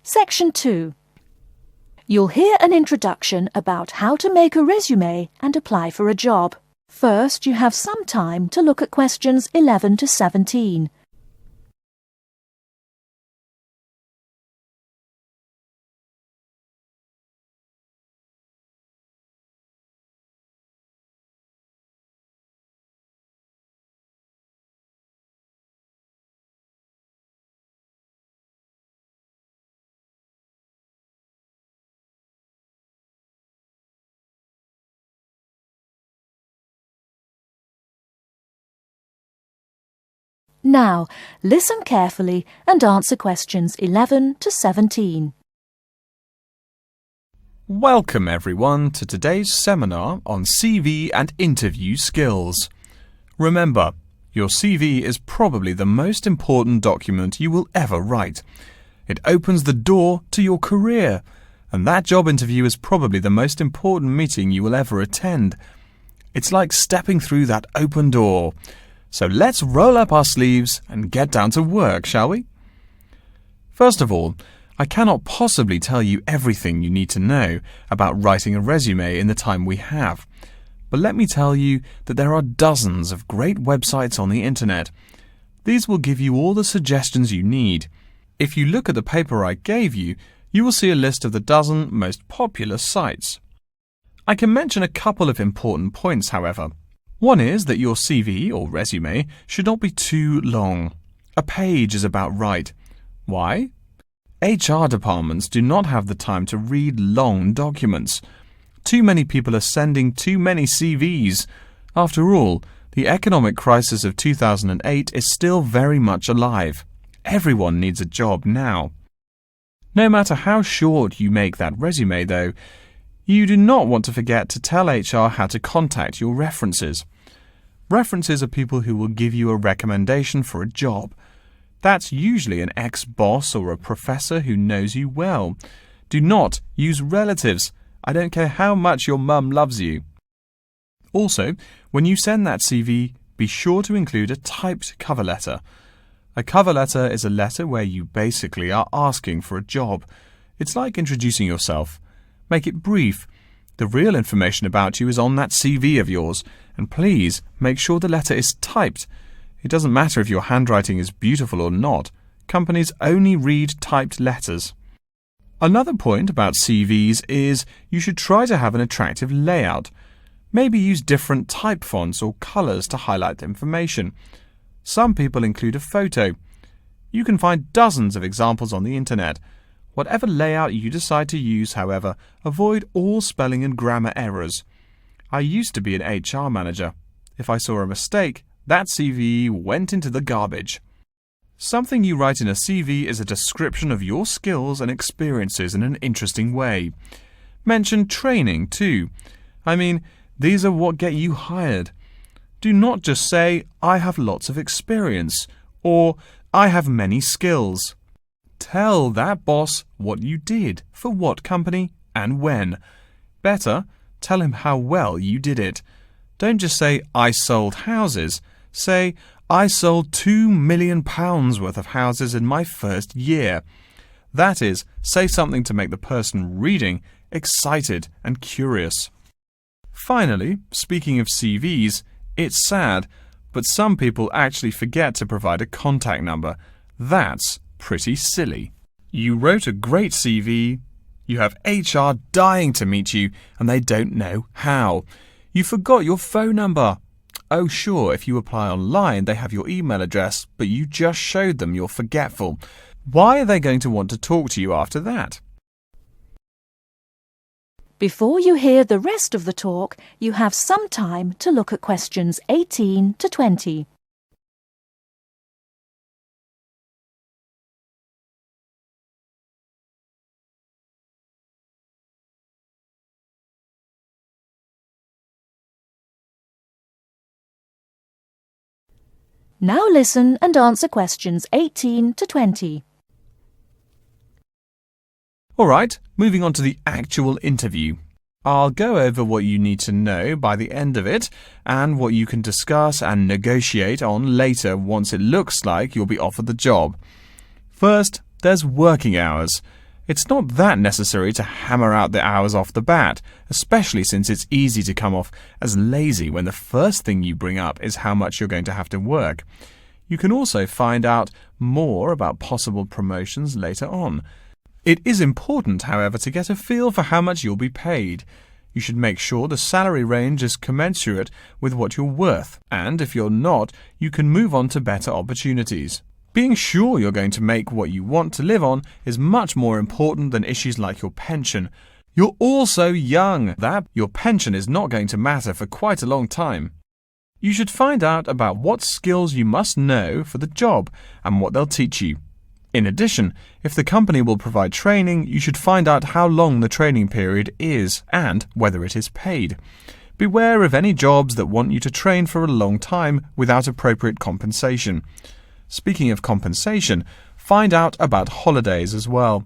Section 2. You'll hear an introduction about how to make a resume and apply for a job. First, you have some time to look at questions 11 to 17. Now, listen carefully and answer questions 11 to 17. Welcome everyone to today's seminar on CV and interview skills. Remember, your CV is probably the most important document you will ever write. It opens the door to your career, and that job interview is probably the most important meeting you will ever attend. It's like stepping through that open door. So let's roll up our sleeves and get down to work, shall we? First of all, I cannot possibly tell you everything you need to know about writing a resume in the time we have. But let me tell you that there are dozens of great websites on the internet. These will give you all the suggestions you need. If you look at the paper I gave you, you will see a list of the dozen most popular sites. I can mention a couple of important points, however. One is that your CV or resume should not be too long. A page is about right. Why? HR departments do not have the time to read long documents. Too many people are sending too many CVs. After all, the economic crisis of 2008 is still very much alive. Everyone needs a job now. No matter how short you make that resume, though, you do not want to forget to tell HR how to contact your references. References are people who will give you a recommendation for a job. That's usually an ex-boss or a professor who knows you well. Do not use relatives. I don't care how much your mum loves you. Also, when you send that CV, be sure to include a typed cover letter. A cover letter is a letter where you basically are asking for a job. It's like introducing yourself. Make it brief. The real information about you is on that CV of yours, and please make sure the letter is typed. It doesn't matter if your handwriting is beautiful or not. Companies only read typed letters. Another point about CVs is you should try to have an attractive layout. Maybe use different type fonts or colours to highlight information. Some people include a photo. You can find dozens of examples on the internet. Whatever layout you decide to use, however, avoid all spelling and grammar errors. I used to be an HR manager. If I saw a mistake, that CV went into the garbage. Something you write in a CV is a description of your skills and experiences in an interesting way. Mention training too. I mean, these are what get you hired. Do not just say, I have lots of experience, or I have many skills. Tell that boss what you did, for what company, and when. Better, tell him how well you did it. Don't just say, I sold houses. Say, I sold £2 million worth of houses in my first year. That is, say something to make the person reading excited and curious. Finally, speaking of CVs, it's sad, but some people actually forget to provide a contact number. That's pretty silly. You wrote a great CV, you have HR dying to meet you, and they don't know how. You forgot your phone number. Oh sure, if you apply online, they have your email address, but you just showed them you're forgetful. Why are they going to want to talk to you after that? Before you hear the rest of the talk, you have some time to look at questions 18 to 20. Now listen and answer questions 18 to 20. All right, moving on to the actual interview. I'll go over what you need to know by the end of it and what you can discuss and negotiate on later once it looks like you'll be offered the job. First, there's working hours. It's not that necessary to hammer out the hours off the bat, especially since it's easy to come off as lazy when the first thing you bring up is how much you're going to have to work. You can also find out more about possible promotions later on. It is important, however, to get a feel for how much you'll be paid. You should make sure the salary range is commensurate with what you're worth, and if you're not, you can move on to better opportunities. Being sure you're going to make what you want to live on is much more important than issues like your pension. You're also young, that your pension is not going to matter for quite a long time. You should find out about what skills you must know for the job and what they'll teach you. In addition, if the company will provide training, you should find out how long the training period is and whether it is paid. Beware of any jobs that want you to train for a long time without appropriate compensation. Speaking of compensation, find out about holidays as well.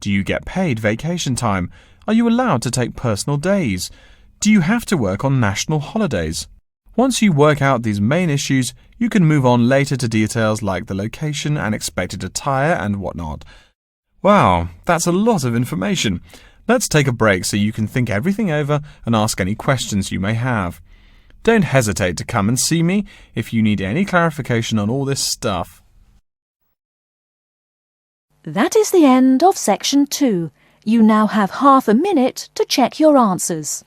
Do you get paid vacation time? Are you allowed to take personal days? Do you have to work on national holidays? Once you work out these main issues, you can move on later to details like the location and expected attire and whatnot. Wow, that's a lot of information. Let's take a break so you can think everything over and ask any questions you may have. Don't hesitate to come and see me if you need any clarification on all this stuff. That is the end of section 2. You now have half a minute to check your answers.